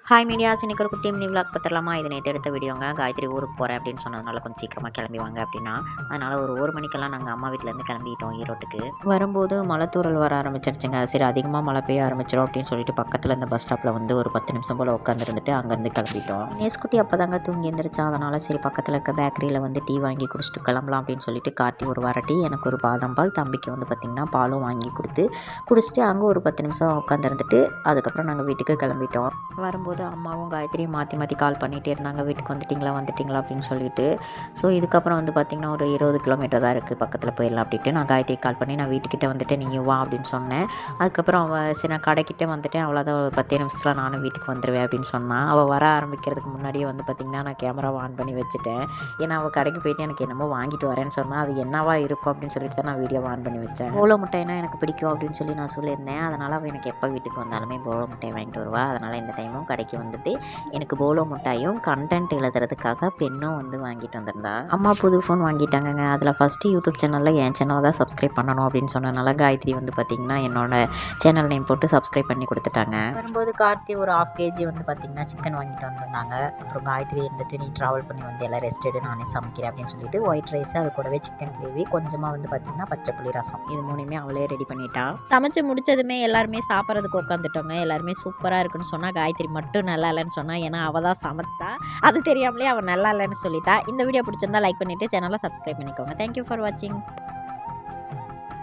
Hi medias, இன்னைக்கு ஒரு குட்டி மினி விளாக் பார்த்துடலாமா? இது நேற்று எடுத்த வீடியோங்க. காயத்ரி ஊருக்கு போகிறேன் அப்படின்னு சொன்னதுனால கொஞ்சம் சீக்கிரமாக கிளம்பி வாங்க அப்படின்னா, அதனால் ஒரு மணிக்கெல்லாம் நாங்கள் அம்மா வீட்டிலேருந்து கிளம்பிட்டோம் ஈரோட்டுக்கு. வரும்போது மழை தூறல் வர ஆரம்பிச்சிருச்சுங்க. சரி, அதிகமாக மழை பெய்ய ஆரம்பிச்சிடும் அப்படின்னு சொல்லிட்டு பக்கத்தில் இந்த பஸ் ஸ்டாப்பில் வந்து ஒரு 10 நிமிஷம் போல் உட்காந்துருந்துட்டு அங்கேருந்து கிளம்பிட்டோம். நேஸ்குட்டி அப்போ தாங்க தூங்கி எழுந்திரிச்சா, அதனால் சரி பக்கத்தில் இருக்க பேக்கரியில் வந்து டீ வாங்கி குடிச்சிட்டு கிளம்பலாம் அப்படின்னு சொல்லிட்டு கார்த்தி ஒரு வர டீ, எனக்கு ஒரு பாதாம் பால், தம்பிக்கு வந்து பார்த்திங்கன்னா பாலும் வாங்கி குடிச்சிட்டு அங்கே ஒரு 10 நிமிஷம் உட்காந்துருந்துட்டு அதுக்கப்புறம் நாங்கள் வீட்டுக்கு கிளம்பிட்டோம். வரும்போது அம்மாவும் காயத்ரியும் மாற்றி மாற்றி கால் பண்ணிகிட்டே இருந்தாங்க, வீட்டுக்கு வந்துட்டிங்களா அப்படின்னு சொல்லிட்டு. ஸோ இதுக்கப்புறம் வந்து பார்த்திங்கன்னா ஒரு 20 கிலோமீட்டர் தான் இருக்குது, பக்கத்தில் போயிடலாம் அப்படின்ட்டு நான் காயத்ரி கால் பண்ணி நான் வீட்டுக்கிட்ட வந்துட்டு நீங்கள் வா அப்படின்னு சொன்னேன். அதுக்கப்புறம் அவள் சரி நான் கடைக்கிட்டே வந்துட்டேன், அவ்வளோதான் ஒரு 10 நிமிஷத்தில் நானும் வீட்டுக்கு வந்துடுவேன் அப்படின்னு சொன்னான். அவள் வர ஆரம்பிக்கிறதுக்கு முன்னாடியே வந்து பார்த்திங்கன்னா நான் கேமராவை ஆன் பண்ணி வச்சுட்டேன். ஏன்னா அவள் கடைக்கு போயிட்டு எனக்கு என்னமோ வாங்கிட்டு வரேன்னு சொன்னால் அது என்னவா இருக்கும் அப்படின்னு சொல்லிட்டு தான் நான் வீடியோ ஆன் பண்ணி வச்சேன். போலோ முட்டைனா எனக்கு பிடிக்கும் அப்படின்னு சொல்லி நான் சொல்லியிருந்தேன். அதனால் அவள் எனக்கு எப்போ வீட்டுக்கு வந்தாலுமே போலோ முட்டை வாங்கிட்டு வருவா. அதனால் இந்த டைமும் கடைக்கு வந்துட்டு எனக்கு போலோ முட்டாயும் கண்டென்ட் எழுதுறதுக்காக பெண்ணும் வந்து வாங்கிட்டு வந்திருந்தா. அம்மா புது ஃபோன் வாங்கிட்டாங்கங்க. அதில் ஃபஸ்ட்டு யூடியூப் சேனலில் என் சேனலை தான் சப்ஸ்கிரைப் பண்ணணும் அப்படின்னு சொன்னனால காயத்ரி வந்து பார்த்திங்கன்னா என்னோட சேனல் நேம் போட்டு சப்ஸ்கிரைப் பண்ணி கொடுத்துட்டாங்க. வரும்போது கார்த்தி ஒரு 1/2 kg வந்து பார்த்திங்கன்னா சிக்கன் வாங்கிட்டு வந்திருந்தாங்க. அப்புறம் காயத்ரி இருந்துட்டு நீ ட்ராவல் பண்ணி வந்து எல்லாம் ரெஸ்ட் எடு, நானே சமைக்கிறேன் அப்படின்னு சொல்லிட்டு ஒயிட் ரைஸ், அது கூடவே சிக்கன் கிரேவி, கொஞ்சமாக வந்து பார்த்திங்கன்னா பச்சை புளி ரசம், இது மூணுமே அவளே ரெடி பண்ணிட்டா. சமைச்சு முடிச்சதுமே எல்லாருமே சாப்பிட்றதுக்கு உட்காந்துட்டோங்க. எல்லாருமே சூப்பராக இருக்குன்னு சொன்னால் காயத்ரி மட்டும் நல்லா இல்லைன்னு சொன்னா. ஏன்னா அவள் தான் சமைச்சா, அது தெரியாமலே அவள் நல்லா இல்லைன்னு சொல்லிட்டா. இந்த வீடியோ பிடிச்சிருந்தா லைக் பண்ணிவிட்டு சேனலை சப்ஸ்கிரைப் பண்ணிக்கோங்க. தேங்க்யூ ஃபார் வாட்சிங்.